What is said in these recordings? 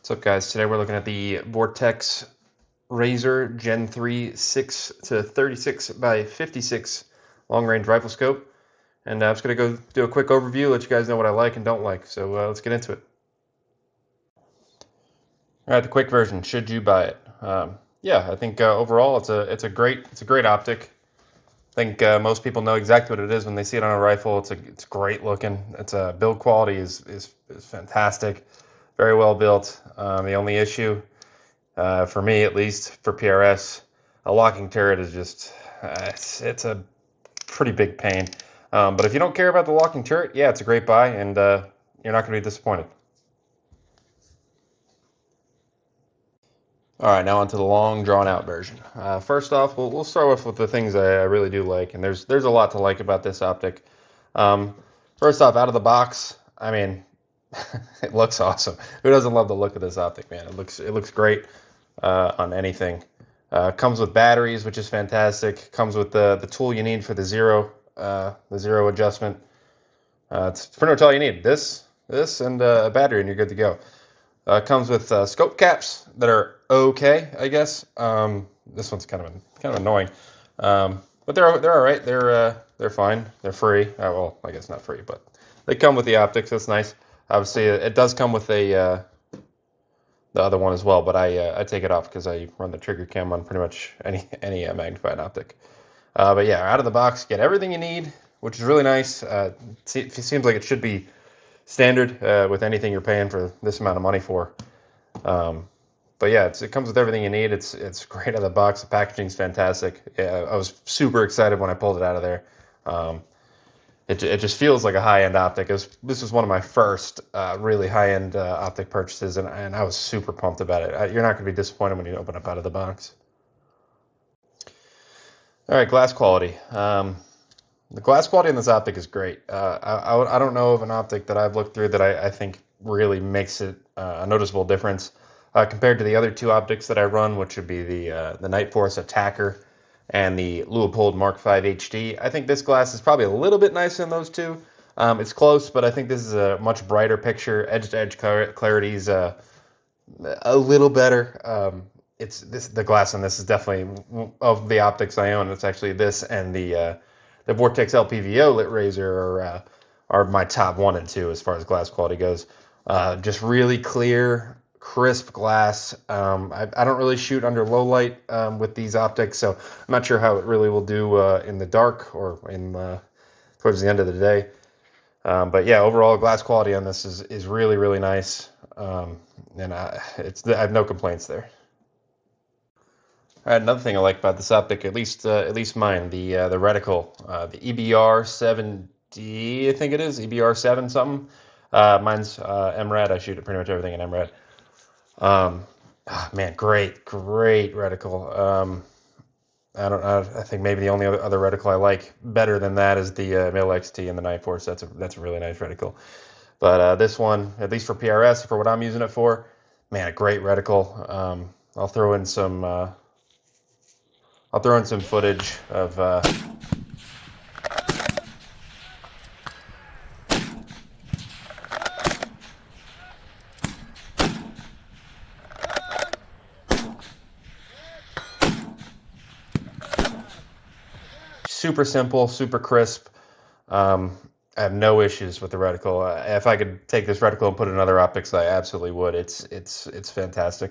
What's up, guys? Today we're looking at the Vortex Razor Gen 3 6 to 36 by 56 long-range rifle scope. And I'm just going to go do a quick overview, let you guys know what I like and don't like. So let's get into it. All right, the quick version. Should you buy it? Yeah, I think overall it's a great optic. I think most people know exactly what it is when they see it on a rifle. It's great looking. It's build quality is fantastic, very well built. The only issue, for me at least, for PRS, a locking turret is just it's a pretty big pain. But if you don't care about the locking turret, yeah, it's a great buy, and you're not going to be disappointed. All right, now onto the long, drawn-out version. First off, we'll start with the things I really do like, and there's a lot to like about this optic. First off, out of the box, I mean, it looks awesome. Who doesn't love the look of this optic, man? It looks great on anything. Comes with batteries, which is fantastic. Comes with the tool you need for the zero adjustment. It's pretty much all you need. This and a battery, and you're good to go. Comes with scope caps that are okay, I guess. This one's kind of annoying, but they're all right. They're fine. They're free. Well, I guess not free, but they come with the optics. That's nice. Obviously, it does come with the other one as well, but I take it off because I run the trigger cam on pretty much any magnifying optic. But yeah, out of the box, get everything you need, which is really nice. It seems like it should be standard with anything you're paying for this amount of money for. But yeah, it comes with everything you need. It's great out of the box. The packaging's fantastic. Yeah, I was super excited when I pulled it out of there. It just feels like a high-end optic. This was one of my first really high-end optic purchases, and I was super pumped about it. You're not going to be disappointed when you open up out of the box. All right, glass quality. The glass quality in this optic is great. I don't know of an optic that I've looked through that I think really makes it a noticeable difference compared to the other two optics that I run, which would be the Nightforce Attacker and the Leupold Mark V HD. I think this glass is probably a little bit nicer than those two. It's close, but I think this is a much brighter picture. Edge-to-edge clarity is a little better. The glass on this is definitely, of the optics I own, it's actually this and the Vortex LPVO lit razor are my top 1 and 2 as far as glass quality goes. Just really clear, crisp glass. I don't really shoot under low light with these optics, so I'm not sure how it really will do in the dark or towards the end of the day. But yeah, overall glass quality on this is really, really nice, and I have no complaints there. All right, another thing I like about this optic, at least mine, the reticle, the EBR7D, I think it is, EBR7 something. Mine's MRAD. I shoot pretty much everything in MRAD. Man, great reticle. I think maybe the only other reticle I like better than that is the Mill XT and the Nightforce. That's a really nice reticle. But this one, at least for PRS, for what I'm using it for, man, a great reticle. I'll throw in some footage of super simple, super crisp. I have no issues with the reticle. If I could take this reticle and put it in other optics, I absolutely would. It's fantastic.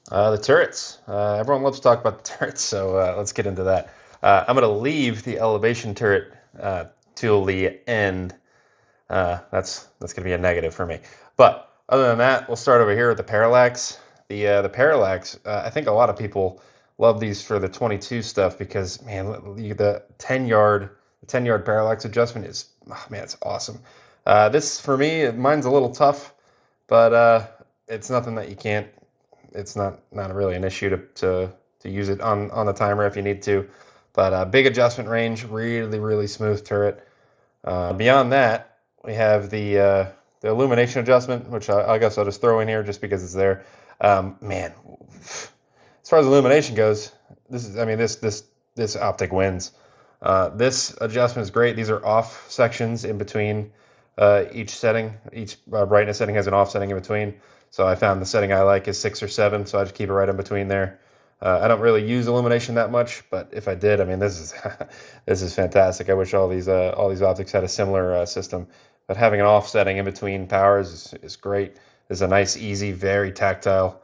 The turrets. Everyone loves to talk about the turrets, so let's get into that. I'm going to leave the elevation turret till the end. That's going to be a negative for me. But other than that, we'll start over here with the parallax. The parallax, I think a lot of people love these for the 22 stuff because, man, the 10-yard parallax adjustment is, oh, man, it's awesome. This, for me, mine's a little tough, but it's nothing that you can't. It's not really an issue to use it on the timer if you need to. But big adjustment range, really smooth turret. Beyond that, we have the illumination adjustment, which I guess I'll just throw in here just because it's there. Man, as far as illumination goes, this optic wins. This adjustment is great. These are off sections in between Each setting, each brightness setting has an off setting in between. So I found the setting I like is 6 or 7, so I just keep it right in between there. I don't really use illumination that much, but if I did, I mean, this is this is fantastic. I wish all these optics had a similar system. But having an off setting in between powers is great. It's a nice, easy, very tactile.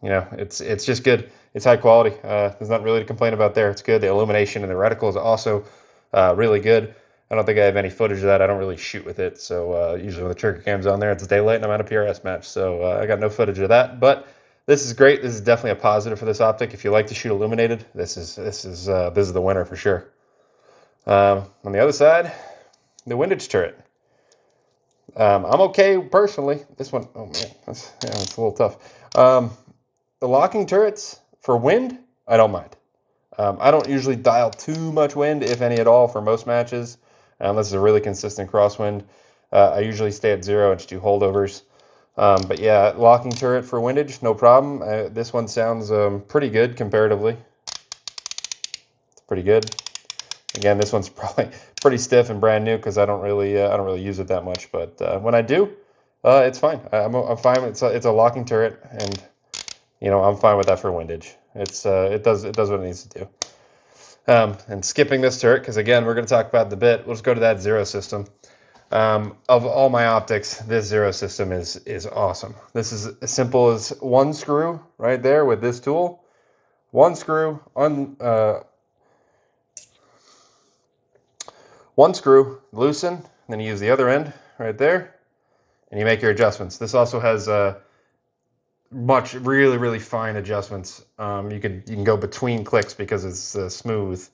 You know, it's just good. It's high quality. There's nothing really to complain about there. It's good. The illumination and the reticle is also really good. I don't think I have any footage of that. I don't really shoot with it. So usually when the trigger cam's on there, it's daylight and I'm at a PRS match. So I got no footage of that. But this is great. This is definitely a positive for this optic. If you like to shoot illuminated, this is the winner for sure. On the other side, the windage turret. I'm okay personally. This one, oh man, it's a little tough. The locking turrets for wind, I don't mind. I don't usually dial too much wind, if any at all, for most matches, unless it's a really consistent crosswind. I usually stay at 0 and just do holdovers. But yeah, locking turret for windage, no problem. This one sounds pretty good comparatively. It's pretty good. Again, this one's probably pretty stiff and brand new because I don't really use it that much. But when I do, it's fine. I'm fine. It's a locking turret, and you know, I'm fine with that for windage. It does what it needs to do. And skipping this turret, because again, we're going to talk about the bit. We'll just go to that 0 system. Of all my optics, this 0 system is awesome. This is as simple as one screw right there with this tool. One screw, one screw, loosen, and then you use the other end right there, and you make your adjustments. This also has really fine adjustments. You can go between clicks because it's smooth.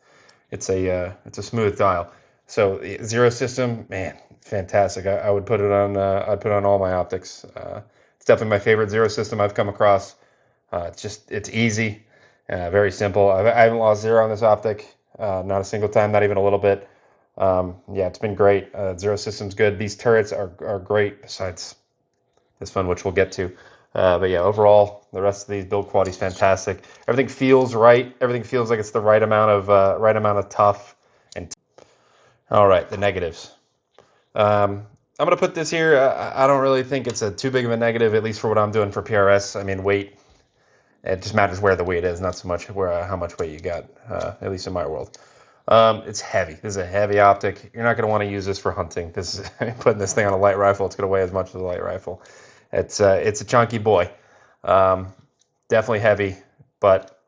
It's a smooth dial. So 0 system, man, fantastic. I would put it on. I'd put it on all my optics. It's definitely my favorite 0 system I've come across. It's easy, very simple. I haven't lost 0 on this optic, not a single time, not even a little bit. Yeah, it's been great. 0 system's good. These turrets are great. Besides this one, which we'll get to. But yeah, overall, the rest of these build quality is fantastic. Everything feels right. Everything feels like it's the right amount of tough. And all right, the negatives. I'm gonna put this here. I don't really think it's too big of a negative, at least for what I'm doing for PRS. I mean, weight. It just matters where the weight is, not so much how much weight you got. At least in my world. It's heavy. This is a heavy optic. You're not going to want to use this for hunting. This is putting this thing on a light rifle. It's going to weigh as much as a light rifle. It's a chunky boy. Definitely heavy, but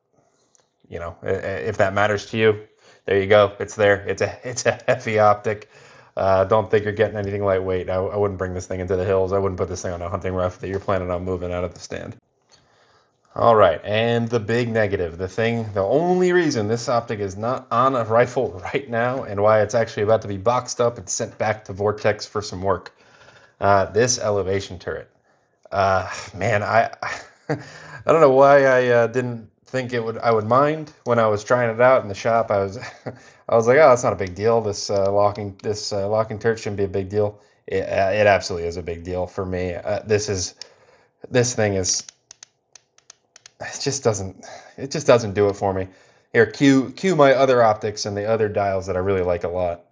you know, if that matters to you, there you go. It's there. It's a heavy optic. Don't think you're getting anything lightweight. I wouldn't bring this thing into the hills. I wouldn't put this thing on a hunting rifle that you're planning on moving out of the stand. All right, and the big negative, the only reason this optic is not on a rifle right now and why it's actually about to be boxed up and sent back to Vortex for some work, this elevation turret. Man, I don't know why I didn't think I would mind when I was trying it out in the shop. I was like, oh, that's not a big deal. This locking turret shouldn't be a big deal. It absolutely is a big deal for me. This thing is. It just doesn't do it for me. Here, cue my other optics and the other dials that I really like a lot.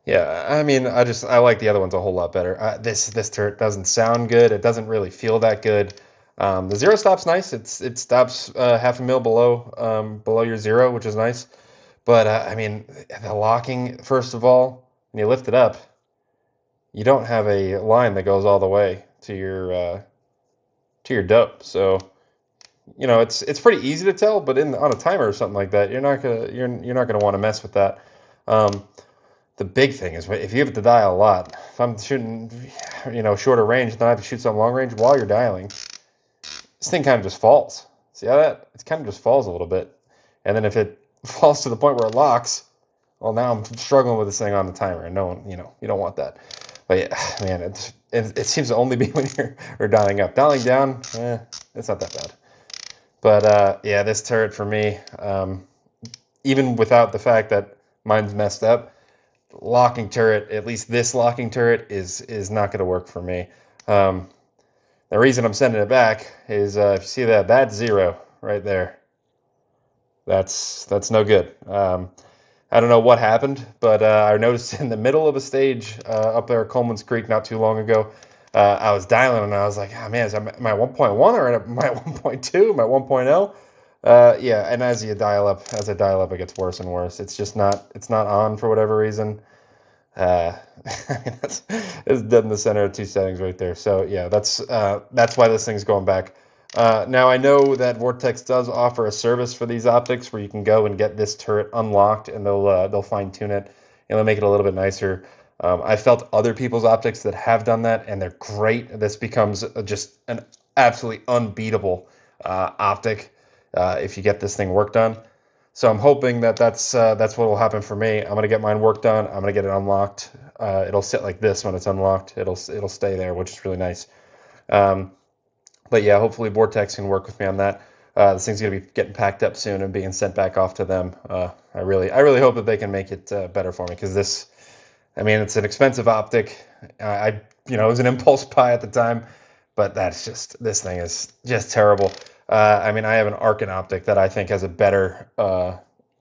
Yeah, I mean, I like the other ones a whole lot better. This turret doesn't sound good. It doesn't really feel that good. The 0 stop's nice. It stops half a mil below your 0, which is nice. But I mean, the locking, first of all, when you lift it up, you don't have a line that goes all the way to your dope. So you know, it's pretty easy to tell. But on a timer or something like that, you're not gonna want to mess with that. Um, The big thing is if you have to dial a lot. If I'm shooting, you know, shorter range, then I have to shoot some long range while you're dialing. This thing kind of just falls. See how that? It kind of just falls a little bit. And then if it falls to the point where it locks, well, now I'm struggling with this thing on the timer, and no one, you know, you don't want that. But yeah, man, it seems to only be when you're dialing up. Dialing down, it's not that bad. But yeah, this turret for me, even without the fact that mine's messed up, locking turret, at least this locking turret, is not going to work for me. The reason I'm sending it back is if you see that, that's 0 right there. That's no good. I don't know what happened, but I noticed in the middle of a stage up there at Coleman's Creek not too long ago, I was dialing and I was like, oh man, am I 1.1 or am I 1.2? Am I 1.0? Yeah, and as I dial up, it gets worse and worse. It's not on for whatever reason. It's dead in the center of 2 settings right there. So yeah, that's why this thing's going back. Now I know that Vortex does offer a service for these optics where you can go and get this turret unlocked, and they'll fine tune it and they'll make it a little bit nicer. I felt other people's optics that have done that, and they're great. This becomes just an absolutely unbeatable optic if you get this thing worked on. So I'm hoping that that's what will happen for me. I'm gonna get mine worked on. I'm gonna get it unlocked. It'll sit like this when it's unlocked. It'll stay there, which is really nice. But yeah, hopefully Vortex can work with me on that. This thing's gonna be getting packed up soon and being sent back off to them. I really hope that they can make it better for me, because this, I mean, it's an expensive optic. It was an impulse buy at the time, but this thing is just terrible. I mean, I have an Arcan optic that I think has a better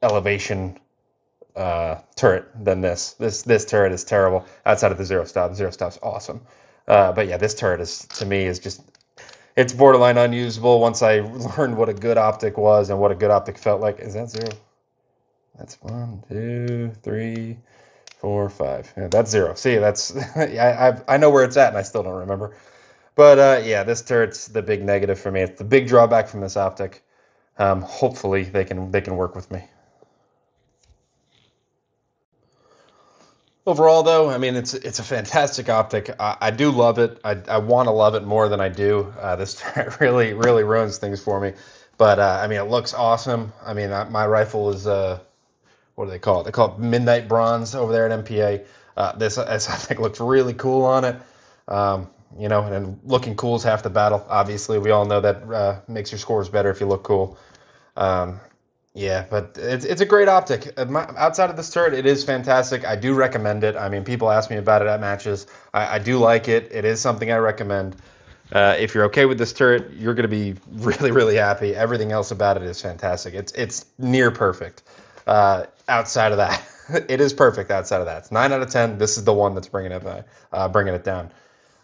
elevation turret than this. This turret is terrible outside of the zero stop. The zero stop's awesome. But yeah, this turret to me is just, it's borderline unusable once I learned what a good optic was and what a good optic felt like. Is that 0? That's 1, 2, 3, 4, 5. Yeah, that's 0. See, that's I know where it's at and I still don't remember. But yeah, this turret's the big negative for me. It's the big drawback from this optic. Hopefully they can work with me. Overall, though, I mean, it's a fantastic optic. I do love it. I want to love it more than I do. This turret really ruins things for me. But I mean, it looks awesome. I mean, my rifle is what do they call it? They call it Midnight Bronze over there at MPA. This I think looks really cool on it. And looking cool is half the battle. Obviously, we all know that makes your scores better if you look cool. Yeah, but it's a great optic. Outside of this turret, it is fantastic. I do recommend it. I mean, people ask me about it at matches. I do like it. It is something I recommend. If you're okay with this turret, you're going to be really happy. Everything else about it is fantastic. It's near perfect. Outside of that, it is perfect. Outside of that, it's 9 out of 10. This is the one that's bringing it down.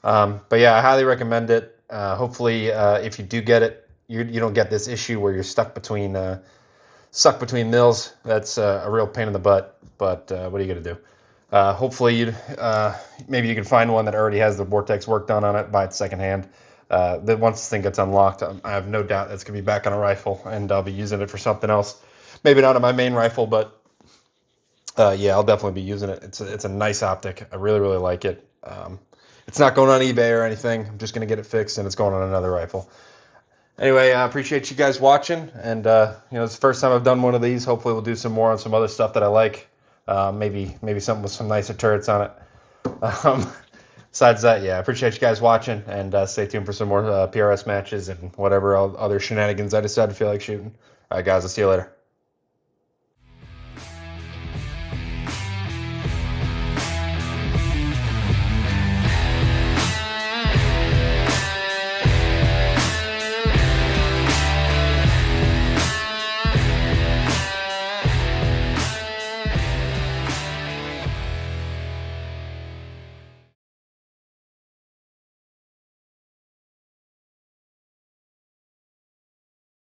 But yeah, I highly recommend it. Hopefully, if you do get it, you don't get this issue where you're stuck between mills. That's a real pain in the butt. But what are you gonna do? Hopefully, maybe you can find one that already has the Vortex work done on it, buy it secondhand. That once this thing gets unlocked, I have no doubt it's gonna be back on a rifle, and I'll be using it for something else. Maybe not on my main rifle, but yeah, I'll definitely be using it. It's a nice optic. I really like it. It's not going on eBay or anything. I'm just going to get it fixed, and it's going on another rifle. Anyway, I appreciate you guys watching, and it's the first time I've done one of these. Hopefully we'll do some more on some other stuff that I like. Maybe something with some nicer turrets on it. Besides that, yeah, I appreciate you guys watching, and stay tuned for some more PRS matches and whatever other shenanigans I decide to feel like shooting. All right, guys, I'll see you later.